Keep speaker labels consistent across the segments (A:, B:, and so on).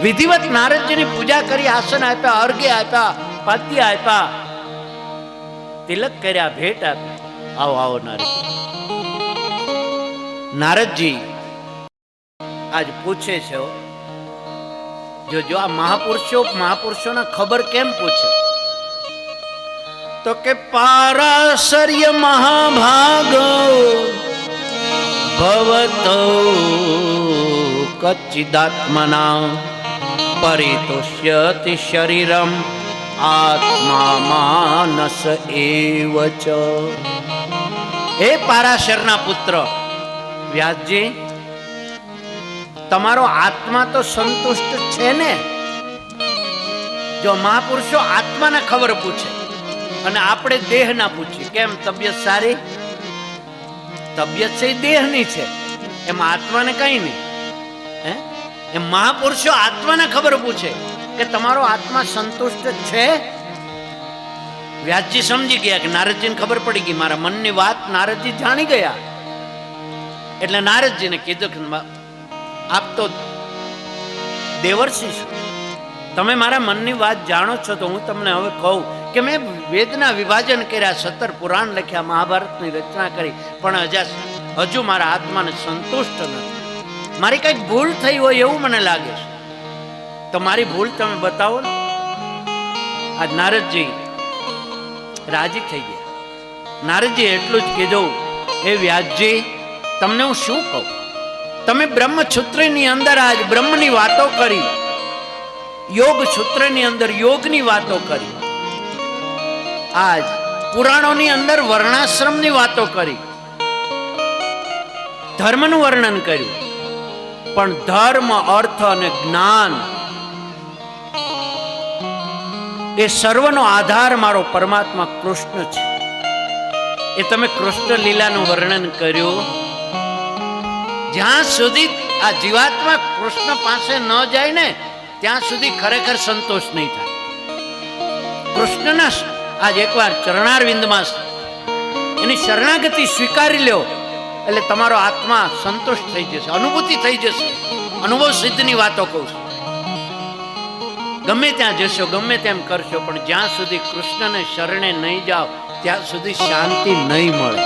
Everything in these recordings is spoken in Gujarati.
A: વિધિવત નારદજીની પૂજા કરી, આસન આપ્યા, અર્ઘ્ય આપ્યા, પાદ્ય આપ્યા, તિલક કર્યા, ભેટ આપી. આવો આવો નારદજી. નારદજી આજ પૂછે છે, જો આ મહાપુરુષોના ખબર કેમ પૂછે? તો કે પારાશર્ય મહાભાગ ભવતો કચ્ચિદાત્મના પરિતુષ્યતિ શરીરમ આત્મા માનસ એવચ. હે પારાશરના પુત્ર વ્યાસજી, તમારો આત્મા તો સંતુષ્ટ છે ને? જો મહાપુરુષો આત્માને ખબર પૂછે અને આપણે દેહ ના પૂછીએ, કેમ તબિયત સારી? તબિયત છે દેહની છે, એમાં આત્માને કઈ નહીં. એમ મહાપુરુષો આત્માને ખબર પૂછે કે તમારો આત્મા સંતુષ્ટ છે? વ્યાસજી સમજી ગયા કે નારદજીને ખબર પડી ગઈ, મારા મનની વાત નારદજી જાણી ગયા. એટલે નારદજીને કીધું કે આપ તો દેવર્ષિ છો, તમે મારા મનની વાત જાણો છો, તો હું તમને હવે કહું કે મેં વેદના વિભાજન કર્યા, 17 પુરાણ લખ્યા, મહાભારતની રચના કરી, પણ હજુ મારા આત્માને સંતુષ્ટ નથી. મારી કંઈક ભૂલ થઈ હોય એવું મને લાગે છે, તો મારી ભૂલ તમે બતાવો ને. આજ નારદજી રાજી થઈ ગયા. નારદજી એટલું જ કીધું, હે વ્યાસજી, તમને હું શું કહું? તમે બ્રહ્મસૂત્રની અંદર આજ બ્રહ્મની વાતો કરી, યોગ સૂત્રની અંદર યોગની વાતો કરી, આજ પુરાણોની અંદર વર્ણાશ્રમની વાતો કરી, ધર્મનું વર્ણન કર્યું. પણ ધર્મ, અર્થ અને જ્ઞાન એ સર્વનો આધાર મારો પરમાત્મા કૃષ્ણ છે. એ તમે કૃષ્ણ લીલાનું વર્ણન કર્યું. જ્યાં સુધી આ જીવાત્મા કૃષ્ણ પાસે ન જાય ને, ત્યાં સુધી ખરેખર સંતોષ નહીં થાય. કૃષ્ણના આજ એકવાર ચરણારવિંદમાં એની શરણાગતિ સ્વીકારી લ્યો, એટલે તમારો આત્મા સંતોષ થઈ જશે, અનુભૂતિ થઈ જશે. અનુભવ સિદ્ધની વાતો કહું છું. ગમે ત્યાં જશો, ગમે તેમ કરશો, પણ જ્યાં સુધી કૃષ્ણને શરણે નહીં જાઓ, ત્યાં સુધી શાંતિ નહીં મળે.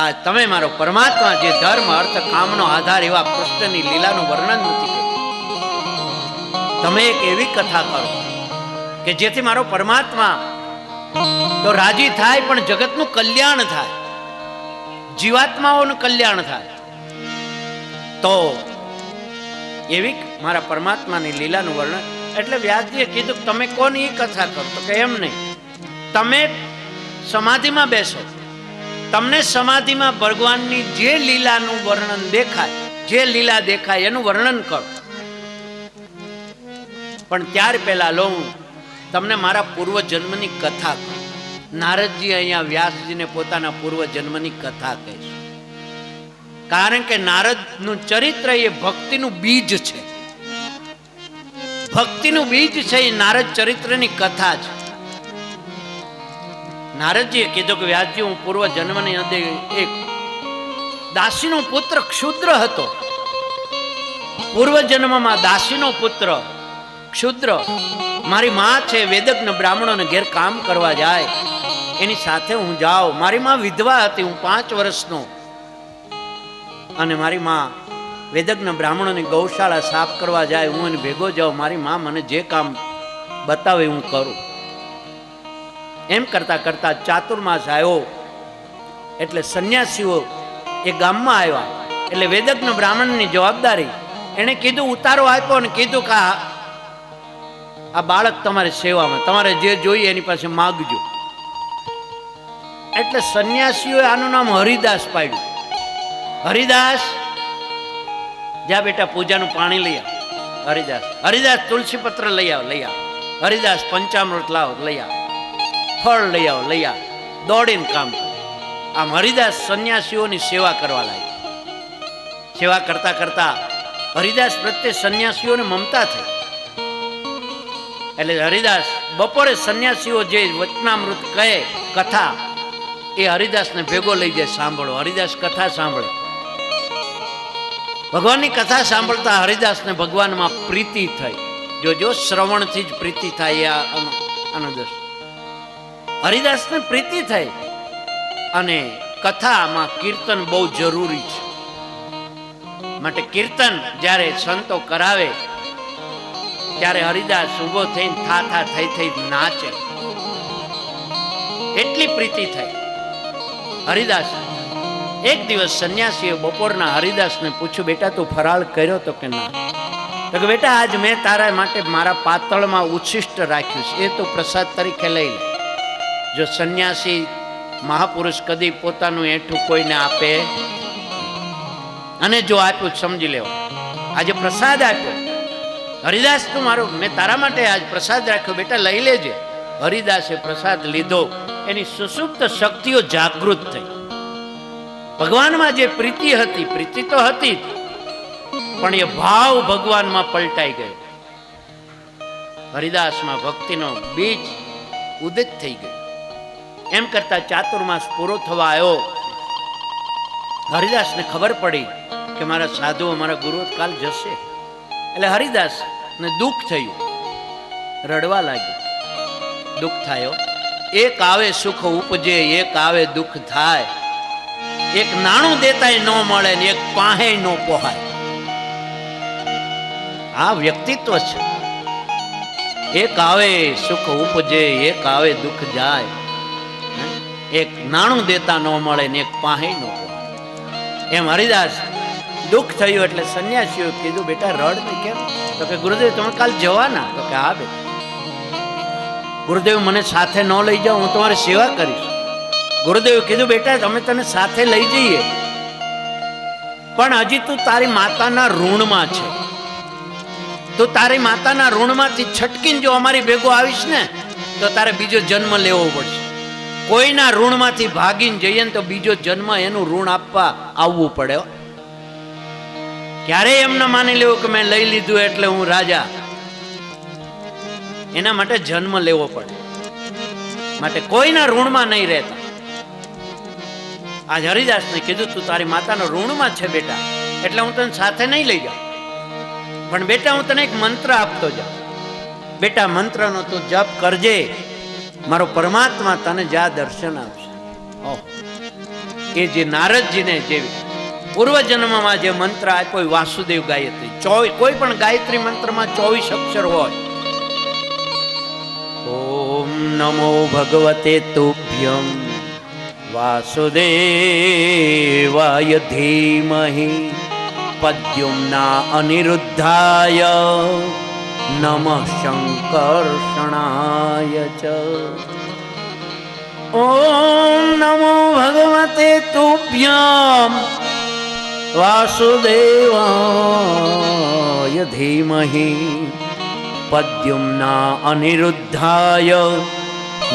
A: આ તમે મારો પરમાત્મા જે ધર્મ, અર્થ, કામનો આધાર એવા કૃષ્ણની લીલાનું વર્ણન નથી કર્યું. તમે એક એવી કથા કરો કે જેથી મારો પરમાત્મા તો રાજી થાય, પણ જગતનું કલ્યાણ થાય, જીવાત્માઓનું કલ્યાણ થાય. તો એવી મારા પરમાત્માની લીલાનું વર્ણન. એટલે વ્યાસજીએ કીધું તમે કોની એ કથા કરો? તો કે એમ નહીં, તમે સમાધિમાં બેસો, તમને સમાધિમાં ભગવાનની જે લીલાનું વર્ણન દેખાય, જે લીલા દેખાય એનું વર્ણન કરો. પણ ત્યાર પહેલા લો હું તમને મારા પૂર્વ જન્મની કથા કહું. નારદજી અહીંયા વ્યાસજીને પોતાના પૂર્વ જન્મની કથા કહે છે. કારણ કે નારદનું ચરિત્ર એ ભક્તિનું બીજ છે. ભક્તિનું બીજ છે એ નારદ ચરિત્રની કથા છે. નારદજીએ કીધું કે વ્યાસજી, હું પૂર્વ જન્મની અંદર એક દાસીનો પુત્ર ક્ષુદ્ર હતો. પૂર્વ જન્મમાં દાસીનો પુત્ર ક્ષુદ્ર, મારી માં છે વેદજ્ઞ બ્રાહ્મણોને ઘેર કામ કરવા જાય, એની સાથે હું જાઉં. મારી માં વિધવા હતી, હું 5 વર્ષનો, અને મારી માં વેદજ્ઞ બ્રાહ્મણોની ગૌશાળા સાફ કરવા જાય, હું એને ભેગો જાઉં. મારી માં મને જે કામ બતાવે હું કરું. એમ કરતા કરતા ચાતુર્માસ આવ્યો, એટલે સંન્યાસીઓ એ ગામમાં આવ્યા. એટલે વેદજ્ઞ બ્રાહ્મણની જવાબદારી, એને કીધું, ઉતારો આપ્યો અને કીધું કે આ બાળક તમારી સેવામાં, તમારે જે જોઈએ એની પાસે માગજો. એટલે સંન્યાસીઓએ આનું નામ હરિદાસ પાડ્યું. હરિદાસ, જા બેટા પૂજાનું પાણી લઈ આવ. હરિદાસ, હરિદાસ તુલસી પત્ર લઈ આવ, લઈ આવ. હરિદાસ પંચામૃત લાવ, લઈ આવ. ફળ લઈ આવ, લઈ આવ. દોડીને કામ કરે. આમ હરિદાસ સંન્યાસીઓની સેવા કરવા લાગ્યા. સેવા કરતા કરતા હરિદાસ પ્રત્યે સંન્યાસીઓને મમતા થઈ. એટલે હરિદાસ બપોરે સંન્યાસીઓ જે વચનામૃત કહે, કથા, એ હરિદાસને ભેગો લઈ જાય સાંભળો. હરિદાસ કથા સાંભળે. ભગવાનની કથા સાંભળતા હરિદાસને ભગવાનમાં પ્રીતિ થઈ. જો શ્રવણથી જ પ્રીતિ થાય. આનો દોષ હરિદાસને પ્રીતિ થઈ. અને કથામાં કીર્તન બહુ જરૂરી છે. માટે કીર્તન જ્યારે સંતો કરાવે ત્યારે હરિદાસ ઉભો થઈને થા થઈ નાચે. એટલી પ્રીતિ થઈ હરિદાસ. એક દિવસ સંન્યાસીએ બપોરના હરિદાસને પૂછ્યું, બેટા તું ફરાળ કર્યો તો કે ના? તો કે બેટા આજ મેં તારા માટે મારા પાતળમાં ઉચ્છિષ્ટ રાખ્યું છે, એ તું પ્રસાદ તરીકે લઈ લે. જો સંન્યાસી મહાપુરુષ કદી પોતાનું એઠું કોઈને આપે, અને જો આપ્યું સમજી લેવો આજે પ્રસાદ આપ્યો હરિદાસ, તું મારો મેં તારા માટે આજ પ્રસાદ રાખ્યો, બેટા લઈ લેજે. હરિદાસે પ્રસાદ લીધો. એની સુસુપ્ત શક્તિઓ જાગૃત થઈ. ભગવાનમાં જે પ્રીતિ હતી, પ્રીતિ તો હતી જ, પણ એ ભાવ ભગવાનમાં પલટાઈ ગયો. હરિદાસમાં ભક્તિનો બીજ ઉદિત થઈ ગયો. એમ કરતા ચાતુર્માસ પૂરો થવા આવ્યો. હરિદાસને ખબર પડી કે મારા સાધુઓ, મારા ગુરુ કાલ જશે. એટલે હરિદાસને દુઃખ થયું, રડવા લાગ્યો. દુઃખ થયો. એક આવે સુખ ઉપજે, એક આવે દુઃખ થાય. એક નાણું દેતાય ન મળે ને એક પાહે ન પોહાય. આ વ્યક્તિત્વ છે. એક આવે સુખ ઉપજે, એક આવે દુઃખ જાય. એક નાણું દેતા ન મળે ને એક પાહે ન પોહાય. એમ હરિદાસ દુઃખ થયું એટલે સંન્યાસીઓ કીધું, બેટા રડ ને કેમ? તો કે ગુરુદેવ તમે કાલ જવાના? તો કે હા બેટા. ગુરુદેવ મને સાથે ન લઈ જાઓ, હું તમારી સેવા કરીશ. ગુરુદેવે કીધું, બેટા અમે તને સાથે લઈ જઈએ, પણ હજી તું તારી માતાના ઋણમાં છે. તું તારી માતાના ઋણમાંથી છટકીને જો અમારી ભેગો આવીશ ને તો તારે બીજો જન્મ લેવો પડશે. કોઈના ઋણમાંથી ભાગીને જઈએ ને તો બીજો જન્મ એનું ઋણ આપવા આવવું પડે. ક્યારેય એમ ન માની લેવું કે મેં લઈ લીધું એટલે હું રાજા. એના માટે જન્મ લેવો પડે. માટે કોઈના ઋણમાં નહીં રહેતા. આજ હરિદાસને કીધું, તું તારી માતાના ઋણમાં છે બેટા, એટલે હું તને સાથે નહીં લઈ જાઉં, પણ બેટા હું તને એક મંત્ર આપતો જાઉં. બેટા મંત્રનો તું જપ કરજે, મારો પરમાત્મા તને જ્યાં દર્શન આપશે. એ જે નારદજીને જે પૂર્વજન્મમાં જે મંત્ર આપ્યો વાસુદેવ ગાયત્રી, કોઈ પણ ગાયત્રી મંત્રમાં 24 અક્ષર હોય. ઓમ નમો ભગવતે તુભ્યમ વાસુદેવાય ધીમહિ પદ્યુમ્ના અનિરુદ્ધાય નમઃ શંકર્ષણાય ચ. ઓમ નમો ભગવતે તુભ્યમ વાસુદેવાય ધીમહિ પદ્યુમ્ના અનિરુદ્ધાય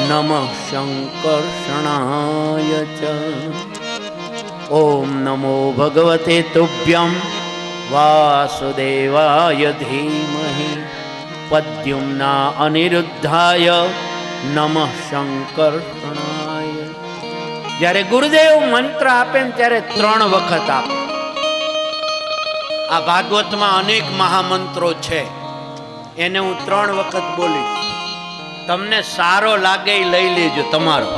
A: નમઃ શંકર્ષણાય ચ. ઓમ નમો ભગવતે તુભ્યમ વાસુદેવાય ધીમહિ પદ્યુમ્ના અનિરુદ્ધાય નમઃ શંકર્ષણાય. જ્યારે ગુરુદેવ મંત્ર આપે ને ત્યારે 3 વખત આપે. આ ભાગવતમાં અનેક મહામંત્રો છે, એને હું 3 વખત બોલીશ. તમને સારો લાગે એ લઈ લેજો તમારો.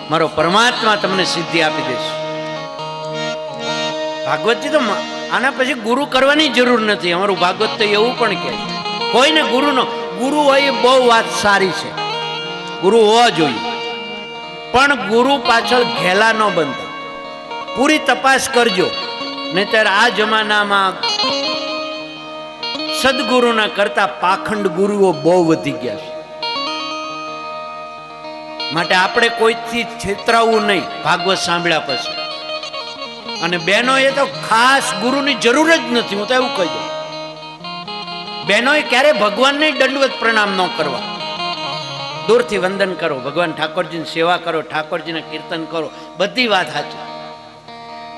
A: મારો પરમાત્મા તમને સિદ્ધિ આપી દેશે. ભાગવતજી તો આના પછી ગુરુ કરવાની જરૂર નથી. અમારું ભાગવત તો એવું પણ કહે છે, કોઈને ગુરુ હોય એ બહુ વાત સારી છે, ગુરુ હોવા જોઈએ, પણ ગુરુ પાછળ ઘેલા ન બનતા. પૂરી તપાસ કરજો, નહીતર આ જમાનામાં સદગુરુના કરતા પાખંડ ગુરુઓ બહુ વધી ગયા છે. માટે આપણે કોઈથી છેતરાવું નહીં ભાગવત સાંભળ્યા પછી. અને બહેનો એ તો ખાસ ગુરુની જરૂર જ નથી. હું તો એવું કહી દઉં, બહેનોએ ક્યારે ભગવાનને દંડવત પ્રણામ ન કરવા. દૂરથી વંદન કરો, ભગવાન ઠાકોરજીની સેવા કરો, ઠાકોરજીના કીર્તન કરો, બધી વાત સાચી.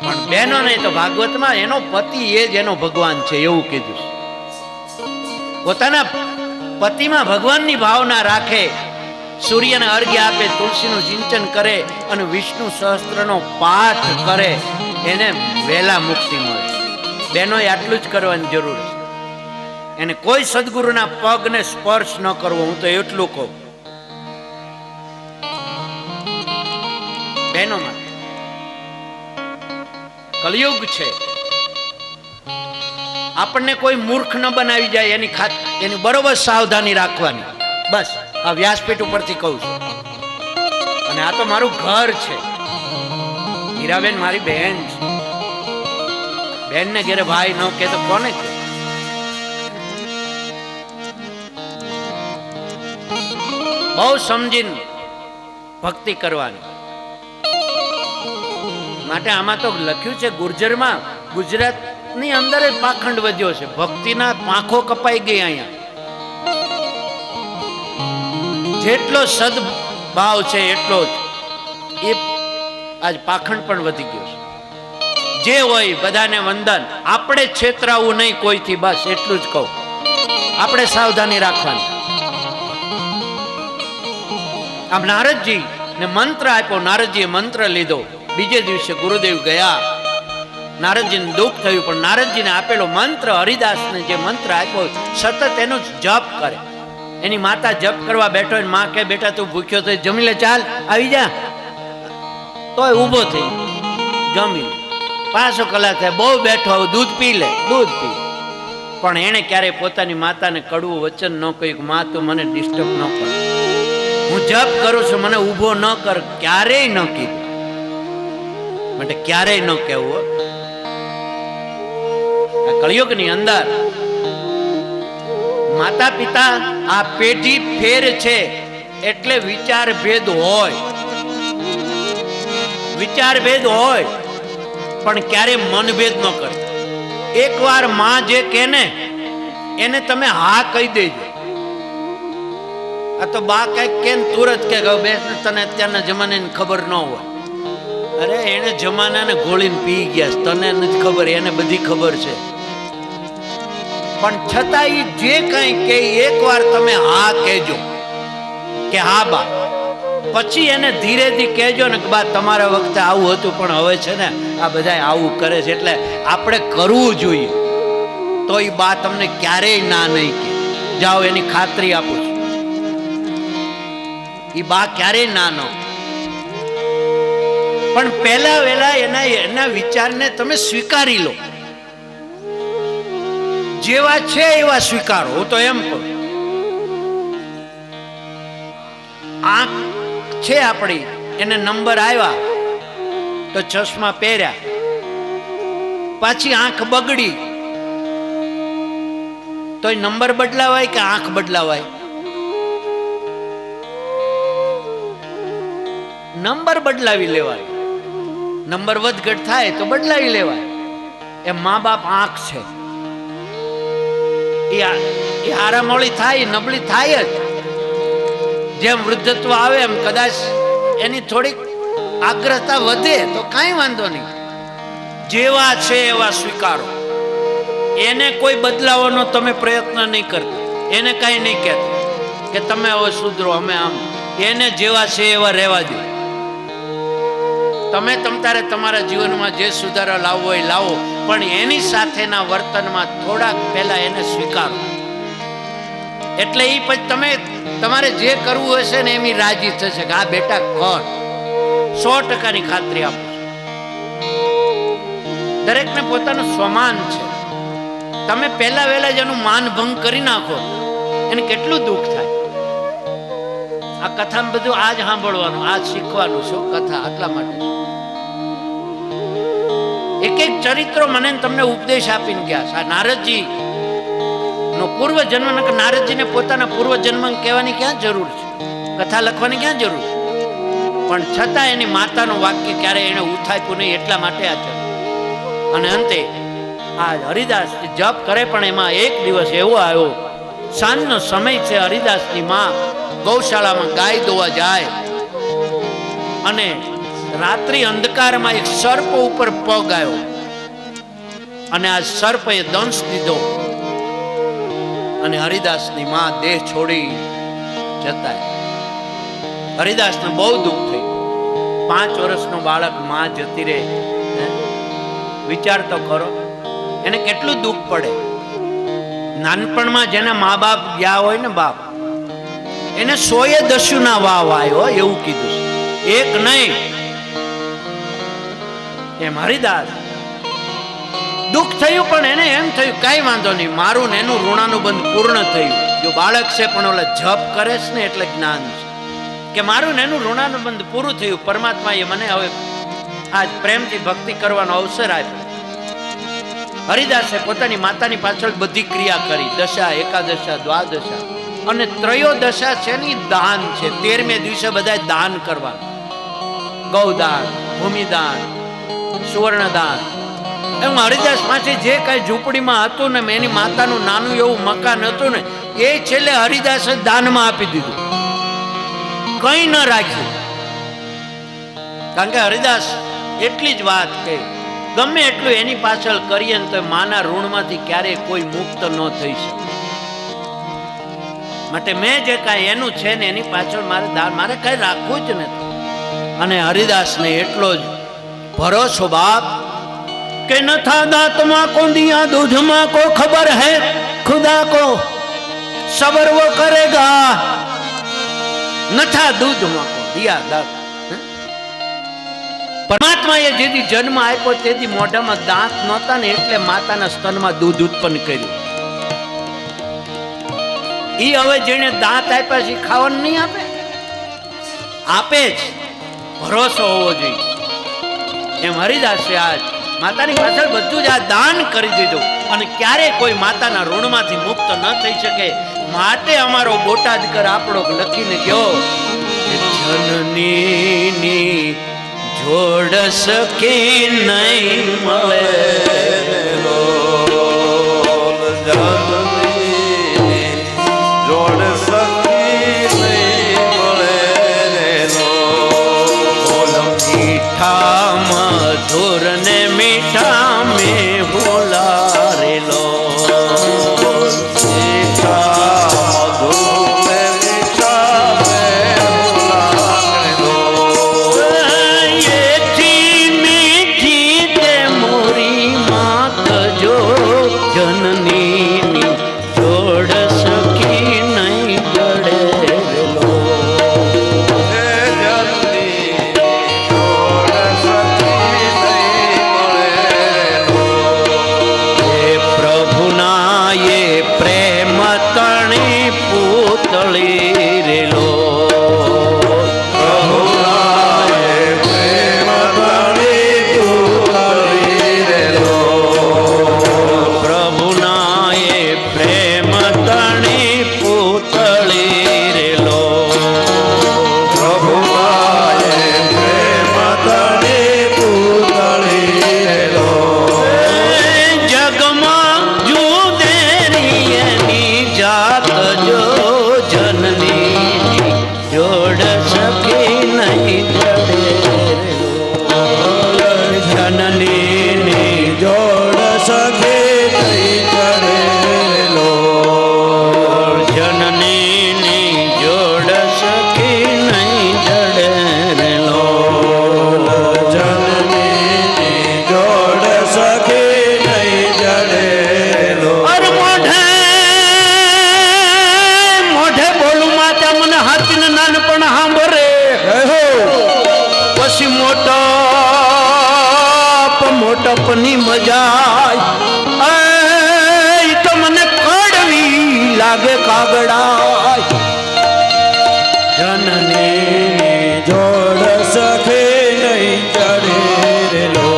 A: પણ બહેનો નહીં તો ભાગવતમાં એનો પતિ એ જ એનો ભગવાન છે એવું કીધું. પોતાના પતિમાં ભગવાનની ભાવના રાખે, સૂર્યને અર્ઘ્ય આપે, તુલસીનું સિંચન કરે અને વિષ્ણુ સહસ્ત્રનો પાઠ કરે, એને વહેલા મુક્તિ મળે. બહેનોએ આટલું જ કરવાની જરૂર છે. એને કોઈ સદગુરુના પગને સ્પર્શ ન કરવો, હું તો એટલું કહું બહેનો માટે. કલયુગ છે, આપણને કોઈ મૂર્ખ ન બનાવી જાય એની બરોબર સાવધાની રાખવાની. બસ આ વ્યાસપીઠ ઉપરથી કહું છું. અને આ તો મારું ઘર છે. હીરાબેન મારી બહેન છે. બહેન ને ઘેરે ભાઈ ન કે તો કોને કે? બહુ સમજીને ભક્તિ કરવાની માટે. આમાં તો લખ્યું છે ગુર્જરમાં, ગુજરાતની અંદર જ પાખંડ વધ્યો છે. ભક્તિના પાંખો કપાઈ ગઈ. અહીંયા જેટલો સદભાવ છે એટલો જ એ આજ પાખંડ પણ વધી ગયો છે. જે હોય બધાને વંદન. આપણે છેતરાવું નહીં કોઈથી, બસ એટલું જ કહું. આપણે સાવધાની રાખવાની. આમ નારદજી ને મંત્ર આપ્યો. નારદજીએ મંત્ર લીધો. બીજે દિવસે ગુરુદેવ ગયા. નારદજીને દુઃખ થયું, પણ નારદજીને આપેલો મંત્ર, હરિદાસને જે મંત્ર આપ્યો સતત એનો જપ કરે. એની માતા જપ કરવા બેઠો, માં કે બેટા તું ભૂખ્યો થઈ જમી લે, ચાલ આવી જા. તોય ઊભો થઈ જમી. 5 કલાક થાય, બહુ બેઠો, દૂધ પી લે, દૂધ પી. પણ એને ક્યારેય પોતાની માતાને કડવું વચન ન કહ્યું કે માં તું મને ડિસ્ટર્બ ન કર, હું જપ કરું છું, મને ઊભો ન કર. ક્યારેય ન કીધું. માટે ક્યારેય ન કહેવું. કળિયુગની અંદર માતા પિતા આ પેઢી ફેર છે એટલે વિચાર ભેદ હોય. વિચાર ભેદ હોય પણ ક્યારે મનભેદ ન કરે. એકવાર માં જે કહે ને એને તમે હા કહી દેજો. આ તો બા કઈક કે તુરત કે બેસ, તને અત્યારના જમાનાની ખબર ન હોય. અરે એને જમાનાને ગોળીને પી ગયા, તને નથી ખબર, એને બધી ખબર છે. પણ છતાં એ જે કઈ કે એકવાર તમે હા કહેજો કે હા બા, પછી એને ધીરેથી કહેજો ને કે બા તમારા વખતે આવું હતું પણ હવે છે ને આ બધા આવું કરે છે, એટલે આપણે કરવું જોઈએ. તો એ બા તમને ક્યારેય ના નહીં કે. જાઓ, એની ખાતરી આપું છું. એ બા ક્યારેય ના ન. પણ પહેલા વેલા એના વિચારને તમે સ્વીકારી લો. જેવા છે એવા સ્વીકારો. હું તો એમ કહું. આંખ છે આપણી, એને નંબર આવ્યા તો ચશ્મા પહેર્યા, પાછી આંખ બગડી તો નંબર બદલાવાય કે આંખ બદલાવાય? નંબર બદલાવી લેવાય. નંબર વધઘટ થાય તો બદલાવી લેવાય. એ મા બાપ આંખ છે, એ હારામોળી થાય, નબળી થાય જ. જેમ વૃદ્ધત્વ આવે એમ કદાચ એની થોડીક આગ્રહતા વધે તો કાંઈ વાંધો નહીં. જેવા છે એવા સ્વીકારો. એને કોઈ બદલાવાનો તમે પ્રયત્ન નહીં કરતા. એને કાંઈ નહીં કહેતા કે તમે હવે સુધરો, અમે આમ. એને જેવા છે એવા રહેવા દો. તમે તમારે તમારા જીવનમાં જે સુધારા લાવવો એ લાવો, પણ એની સાથેના વર્તનમાં થોડાક પહેલા એને સ્વીકારો. એટલે એ પછી તમે તમારે જે કરવું હશે ને એમ રાજી થશે કે આ બેટા કર. 100%ની ખાતરી આપું છું. દરેકને પોતાનું સ્વમાન છે. તમે પહેલા વહેલા જેનું માન ભંગ કરી નાખો એને કેટલું દુઃખ થાય. આ કથામાં બધું આજ સાંભળવાનું, આજ શીખવાનું. શું કથા? આટલા માટે એક એક ચરિત્રો મને તમને ઉપદેશ આપીને ગયા. આ નારદજી નો પૂર્વ જન્મ, નારદજીને પોતાના પૂર્વ જન્મ કહેવાની ક્યાં જરૂર છે? કથા લખવાની ક્યાં જરૂર છે? પણ છતાં એની માતાનું વાક્ય ક્યારે એને ઉથાપ્યું નહીં, એટલા માટે આ છે. અને અંતે આ હરિદાસ જપ કરે, પણ એમાં એક દિવસ એવો આવ્યો, સાંજનો સમય છે, હરિદાસની માં ગૌશાળામાં ગાય દોવા જાય અને રાત્રિ અંધકારમાં એક સર્પ ઉપર પગ આવ્યો અને આ સર્પે દંશ દીધો અને હરિદાસની માં દેહ છોડી જતા. હરિદાસને બહુ દુઃખ થયું. 5 વર્ષનો બાળક માં જતી રહે. વિચાર તો ખરો. એને કેટલું દુઃખ પડે. નાનપણમાં જેના મા બાપ ગયા હોય ને બાપ, એને 100 દસ્યુના વાવ આવ્યો એવું કીધું છે, એક નહીં. એમ હરિદાસ દુઃખ થયું પણ એને એમ થયું કઈ વાંધો નહીં, મારું ને એનું ઋણાનુબંધ પૂર્ણ થયું. જો બાળક છે પણ ઓલા જપ કરે છે ને એટલે જ્ઞાન છે કે મારું ને એનું ઋણાનુબંધ પૂરું થયું. પરમાત્માએ મને હવે આજ પ્રેમથી ભક્તિ કરવાનો અવસર આપ્યો. હરિદાસે પોતાની માતાની પાછળ બધી ક્રિયા કરી, દશા, એકાદશા, દ્વાદશા અને ત્રયોદશા છે ને દાન છે. 13મે દિવસે બધા દાન કરવા, ગૌદાન, ભૂમિદાન, સુવર્ણદાન. એમ હરિદાસ પાસે જે કઈ ઝૂંપડીમાં હતું ને એની માતાનું નાનું એવું મકાન હતું ને એ છેલ્લે હરિદાસે દાનમાં આપી દીધું, કઈ ન રાખ્યું. કારણ કે હરિદાસ એટલી જ વાત કહે, ગમે એટલું એની પાછળ કરીએ ને તો માના ઋણમાંથી ક્યારેય કોઈ મુક્ત ન થઈ શકે. માટે મેં જે કાંઈ એનું છે ને એની પાછળ મારે કઈ રાખવું જ નથી. અને હરિદાસને એટલો જ ભરોસો બાપ કે ન થા દાંતમાં કો દિયા દૂધમાં કો ખબર હૈ ખુદા કો સબર વો કરેગા. ન થા દૂધમાં કો દિયા દાંત. પરમાત્માએ જેથી જન્મ આપ્યો તેથી મોઢામાં દાંત નહોતા ને એટલે માતાના સ્તનમાં દૂધ ઉત્પન્ન કર્યું. ઈ હવે જેને દાંત આપ્યા છે ખાવાનું નહીં આપે? આપે જ. ભરોસો હોવો જોઈએ. એમ હરિદાસે આજ માતાની પાછળ બધું જ આ દાન કરી દીધું અને ક્યારે કોઈ માતાના ઋણમાંથી મુક્ત ન થઈ શકે. માટે અમારો બોટાદકર આપણો લખીને ગયો, જનની જોડ સકે નહીં મળે,
B: જોડ સકી નહીં મળે,
A: મીઠા મધુર ને મીઠા મેં બોલારેલો, મોટપની મજા તો મને કડવી લાગે કાગડા. જનને જોડ સખે નહીં ચડેલો,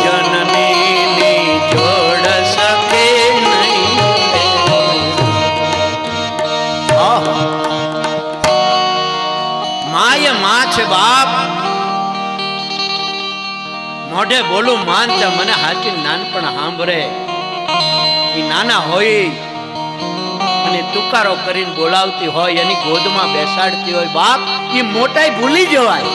A: જનની જોડ સખે નહીં. માય માં છે બાપ, મોઢે બોલું માનતા મને હાચી નાનપણ સાંભળે. એ નાના હોય અને તુકારો કરીને બોલાવતી હોય, એની ગોદમાં બેસાડતી હોય બાપ, એ મોટાઈ ભૂલી જવાય.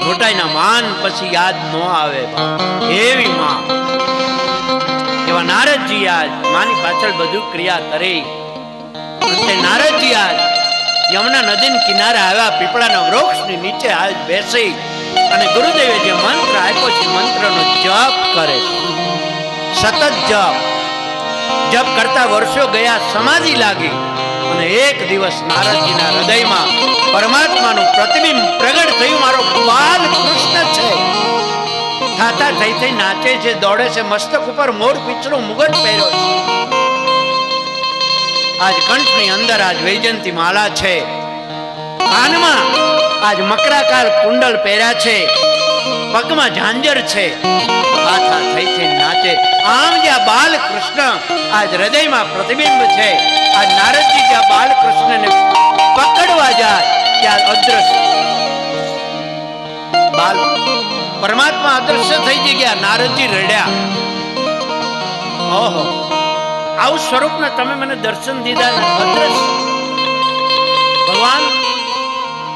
A: મોટાઈના માન પછી યાદ ન આવે એવી માં. એવા નારદજી આજ માની પાછળ બધું ક્રિયા કરી. અંતે નારદજી આજ યમુના નદીના કિનારે આવ્યા, પીપળાના વૃક્ષની નીચે આજ બેસી અને ગુરુદેવે જે મંત્ર આપ્યો છે મંત્રનો જપ કરે છે, સતત જપ કરતા વર્ષો ગયા, સમાધિ લાગી અને એક દિવસ નારદજીના હૃદયમાં પરમાત્માનું પ્રતિબિંબ પ્રગટ થયું. મારો બાલ કૃષ્ણ છે. થાતા થઈ થઈ નાચે છે, દોડે છે, મસ્તક ઉપર મોર પીછળો મુગટ પહેર્યો છે. આજ કંઠની અંદર આજ વૈજયંતી માળા છે, કાનમાં આજ મકરાકાર કુંડળ પહેર્યા છે, પગમાં ઝાંઝર છે, થાતા થઈ થઈ નાચે. આમ જ્યાં બાલકૃષ્ણ આજ હૃદયમાં પ્રતિબિંબ છે, આ નારદજી જ્યાં બાલકૃષ્ણને પકડવા જાય ત્યાં અદ્રશ્ય બાલ પરમાત્મા અદ્રશ્ય થઈ ગયા. નારદજી રડ્યા. ઓહો, આવું સ્વરૂપને તમે મને દર્શન દીધા ને અદ્રશ્ય. ભગવાન,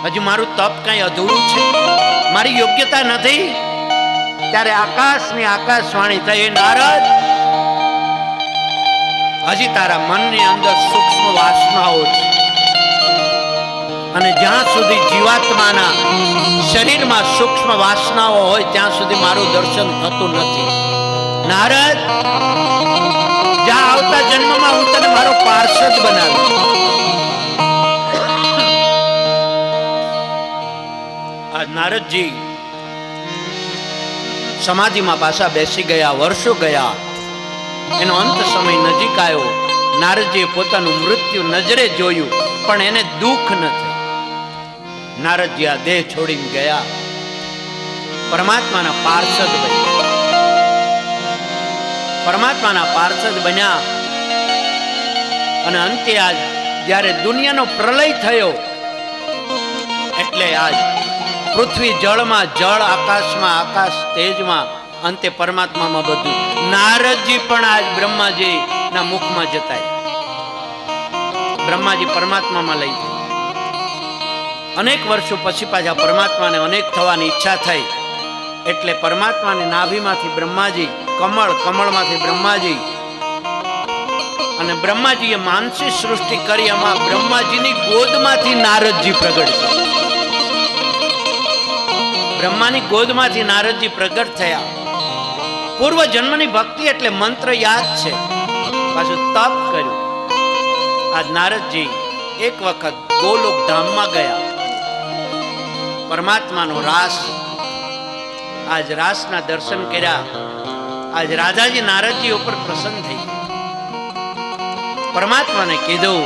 A: હજી મારું તપ કઈ અધૂરું છે, મારી યોગ્યતા નથી. ત્યારે આકાશની આકાશવાણી થઈ, નારદ, હજી તારા મનની અંદર સૂક્ષ્મ વાસનાઓ છે અને જ્યાં સુધી જીવાત્માના શરીરમાં સૂક્ષ્મ વાસનાઓ હોય ત્યાં સુધી મારું દર્શન થતું નથી. નારદ, જ્યાં આવતા જન્મમાં હું તને મારો પાર્ષદ બનાવીશ. આ નારદજી સમાધિમાં પાછા બેસી ગયા. વર્ષો ગયા, એનો અંત સમય નજીક આવ્યો. નારદજીએ પોતાનું મૃત્યુ નજરે જોયું, પણ એને દુઃખ ન થયું. નારદજી આ દેહ છોડીને ગયા, પરમાત્માના પાર્ષદ બન્યા. પરમાત્માના પાર્ષદ બન્યા અને અંતે આજ જ્યારે દુનિયાનો પ્રલય થયો એટલે આજ પૃથ્વી જળમાં, જળ આકાશમાં, આકાશ તેજમાં, અંતે પરમાત્મામાં બધું. નારદજી પણ આજ બ્રહ્માજી ના મુખમાં જતા. બ્રહ્માજી પરમાત્મામાં લઈ જાય. અનેક વર્ષો પછી પાછા પરમાત્માને અનેક થવાની ઈચ્છા થઈ એટલે પરમાત્માની નાભીમાંથી બ્રહ્માજી, કમળમાંથી બ્રહ્માજી, અને બ્રહ્માજીએ માનસી સૃષ્ટિ કરી. એમાં બ્રહ્માજીની ગોદમાંથી નારદજી પ્રગટ થયા. બ્રહ્માની ગોદમાંથી નારદજી પ્રગટ થયા. પૂર્વ જન્મની ભક્તિ એટલે મંત્ર યાદ છે, પાછું તપ કર્યું. આજ નારદજી એક વખત ગોલોક ધામમાં ગયા. પરમાત્માનો રાસ, આજ રાસના દર્શન કર્યા. આજ રાધાજી નારદજી ઉપર પ્રસન્ન થઈ. પરમાત્માને કીધું,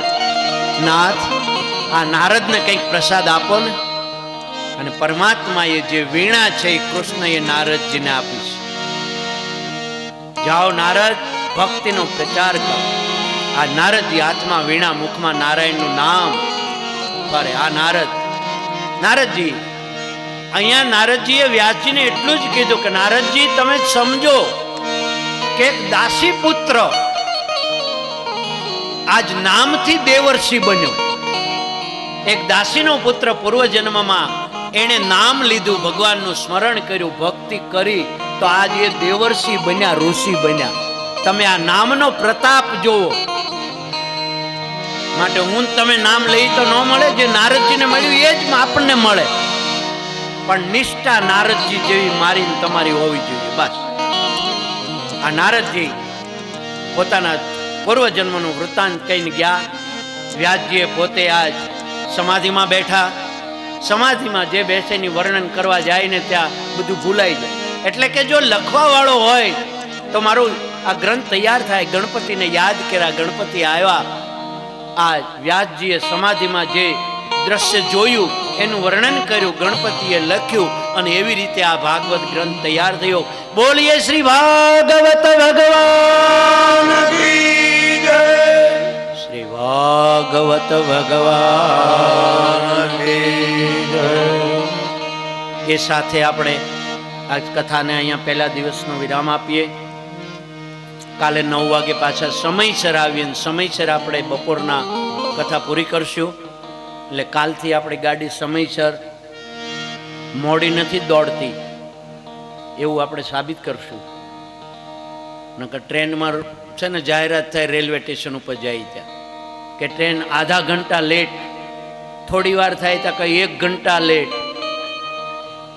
A: નાથ, આ નારદને કંઈક પ્રસાદ આપો ને. અને પરમાત્માએ જે વીણા છે એ કૃષ્ણએ નારદજીને આપી છે. જાઓ નારદ, ભક્તિનો પ્રચાર કરો. આ નારદજી હાથમાં વીણા, મુખમાં નારાયણનું નામ ફરે. આ નારદજી અહીંયા નારદજીએ વ્યાસજીને એટલું જ કીધું કે નારદજી, તમે સમજો કે એક દાસી પુત્ર આજ નામથી દેવર્ષિ બન્યો. એક દાસીનો પુત્ર પૂર્વજન્મમાં એણે નામ લીધું, ભગવાનનું સ્મરણ કર્યું, ભક્તિ કરી, તો આજ એ દેવર્ષિ બન્યા, ઋષિ બન્યા. તમે આ નામનો પ્રતાપ જોવો. માટે હું તમે નામ લઈ તો ન મળે, જે નારદજીને મળ્યું એ જ આપણને મળે. પણ નિષ્ઠા નારદજી જેવી મારી તમારી હોવી જોઈએ. બસ આ નારદજી પોતાના પૂર્વજન્મનું વૃત્તાંત કહીને ગયા. વ્યાસજીએ પોતે આજ સમાધિમાં બેઠા. સમાધિમાં જે બેસે એની વર્ણન કરવા જાય ને ત્યાં બધું ભૂલાઈ જાય. એટલે કે જો લખવા વાળો હોય તો મારું આ ગ્રંથ તૈયાર થાય. ગણપતિને યાદ કર્યા, ગણપતિ આવ્યા. આ વ્યાસજીએ સમાધિમાં જે દ્રશ્ય જોયું એનું વર્ણન કર્યું, ગણપતિએ લખ્યું, અને એવી રીતે આ ભાગવત ગ્રંથ તૈયાર થયો. બોલીએ શ્રી ભાગવત ભગવાન કી જય. શ્રી ભાગવત ભગવાન કી જય. એ સાથે આપણે આજ કથાને અહીંયા પહેલા દિવસનો વિરામ આપીએ. કાલે 9 વાગે પાછા સમયસર આવીને સમયસર આપણે બપોરના કથા પૂરી કરશું. એટલે કાલથી આપણી ગાડી સમયસર, મોડી નથી દોડતી એવું આપણે સાબિત કરશું. નકર ટ્રેનમાં છે ને જાહેરાત થાય રેલવે સ્ટેશન ઉપર જાય ત્યાં કે ટ્રેન આધા ઘંટા લેટ, થોડી વાર થાય ત્યાં કઈ 1 ઘંટા લેટ.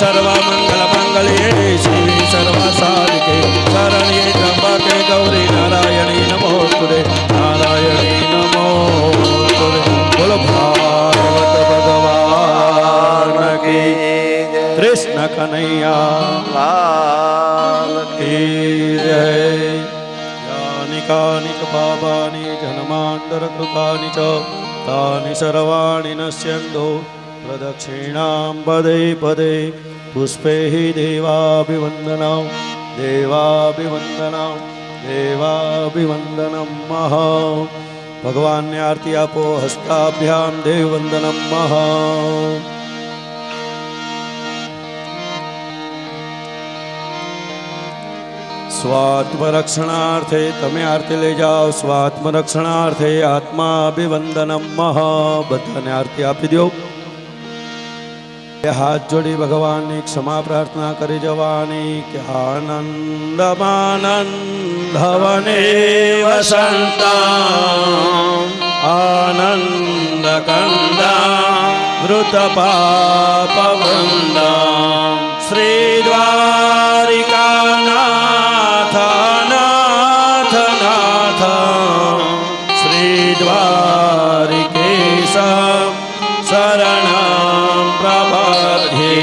C: सर्वमङ्गलमङ्गल्ये शिवे सर्वसाधिके शरण्ये त्र्यम्बके गौरी नारायणी नमोस्तुते नारायणी नमोस्तुते बोलो भागवत भगवान की कृष्ण कन्हैया
B: લાલ
C: की जय यानिकानिक पापानि जन्मान्तरकृतानि च तानि सर्वाणि नश्यन्तो प्रदक्षिणां पदे पदे पुष्पैः देवाभिवन्दनं देवाभिवन्दनं देवाभिवन्दनं महा भगवानने आरती आपो हस्ताभ्यां देववन्दनं महा स्वात्मरक्षणार्थे तमे आरती ले जाओ स्वात्मरक्षणार्थे आत्माभिवंदनम महा बधाने आरती आपी दो हाथ जोड़ी भगवान की क्षमा प्रार्थना करी जवानी कि आनंदमानंदवने वसंता आनंद कंदा वृत पापवंदा श्री द्वारिकानाथ नाथ नाथ श्री द्वारिकेश शरणं प्रपद्ये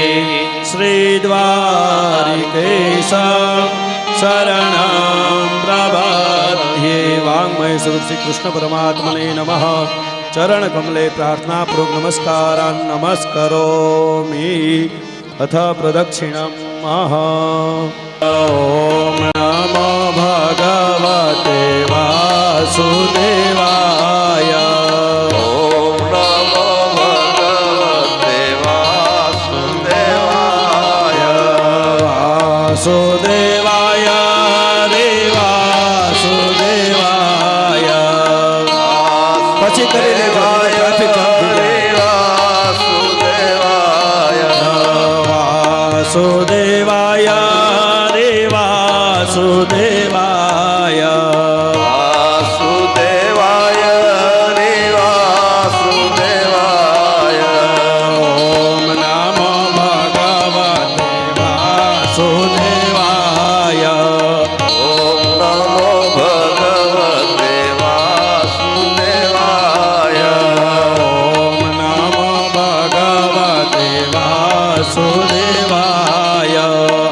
C: श्री द्वारिकेश शरणं प्रपद्ये वाङ्मय स्वरूप श्री कृष्ण परमात्मने नमः चरण कमले प्रार्थना पूर्वक नमस्कारान् नमस्करोमि अथ प्रदक्षिणं महा ॐ नमो भगवते वासुदेवाय
B: ઓમ નમો ભગવતે વાસુદેવાય
C: वासुदेवाय रे वासुदेवाय પછી કરી લેજો ટ્રાફિક જામ થઈ જાય વાસુદેવાય
B: વાસુદેવાય રે વાસુદેવાય
C: ઓમ નમો ભગવતે વાસુદેવાય
B: ઓમ નમો ભગવતે વાસુદેવાય
C: ઓમ નમો ભગવતે વાસુદેવાય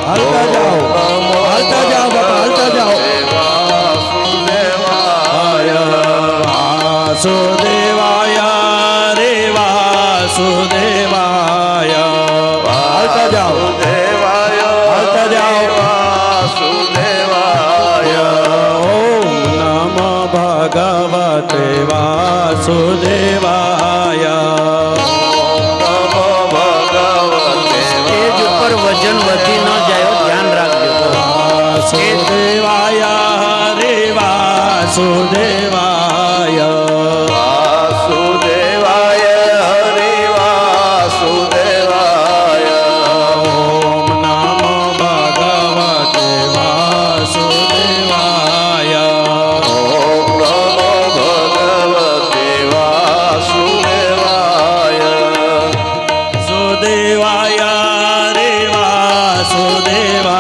C: હાલતા જાઓ બાપા હાલતા જાઓ વાસુદેવાય રે વાસુદેવાય હાલતા જાઓ હાલતા જાઓ ઓમ નમો ભગવતે વાસુદેવાય
A: સ્ટેજ ઉપર વજન વધી ન જાય ધ્યાન રાખજો
C: વાસુદેવાય રે વાસુદેવાય
B: વાસુદેવાય હરે વાસુદેવાય
C: ઓમ નમો ભગવતે વાસુદેવાય
B: ઓમ નમો ભગવતે વાસુદેવાય
C: સુદેવાય રે વાસુદેવાય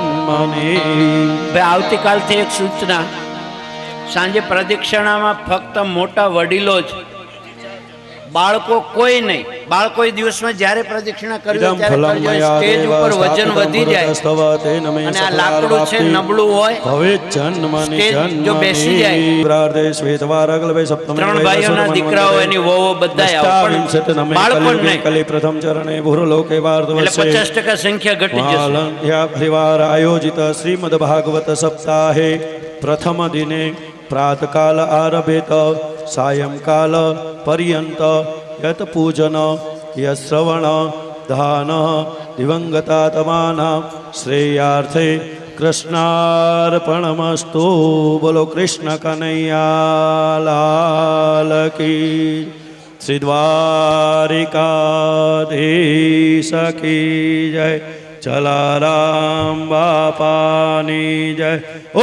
C: જન્મની
A: ભાઈ આવતીકાલથી એક સૂચના, સાંજે પ્રદક્ષિણામાં ફક્ત મોટા વડીલો જ, બાળકો કોઈ નહીં. બાળકો એ દિવસમાં જ્યારે પ્રદક્ષિણા કરવી હોય ત્યારે કરજો. સ્ટેજ ઉપર વજન વધી જાય અને આ લાકડું છે નબળું હોય,
C: ભવે જન્મની
A: સ્ટેજ જો બેસી જાય.
C: પ્રાર્થે શ્વેતવારગલવે સપ્તમે
A: ત્રણ ભાઈઓના દીકરાઓ, એની વહુઓ બધા આવે, પણ બાળકો નહીં.
C: કલી પ્રથમ ચરણે ભૂરલોકે
A: એટલે
C: વાર્ધવસ્ય
A: 50% સંખ્યા ઘટી જશે.
C: માલંધ્યા પરિવાર આયોજિત શ્રીમદ ભાગવત સપ્તાહે પ્રથમ દિને પ્રાતકાલ આરભેત સાયંકાલ પર્યંત યત પૂજન યત શ્રવણ દાન દિવંગતાત્માના શ્રેયાર્થે કૃષ્ણાર્પણમસ્તુ. બોલો કૃષ્ણ કનૈયા લાલ કી. શ્રી દ્વારિકાધીશ કી જય. જલારામ બાપાની જય.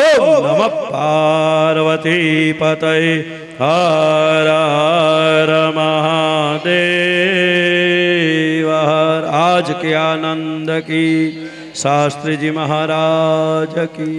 C: ઓમ નમઃ પાર્વતી પતય. હર હર મહાદેવ હર. આજ કે આનંદ કી. શાસ્ત્રી जी महाराज की.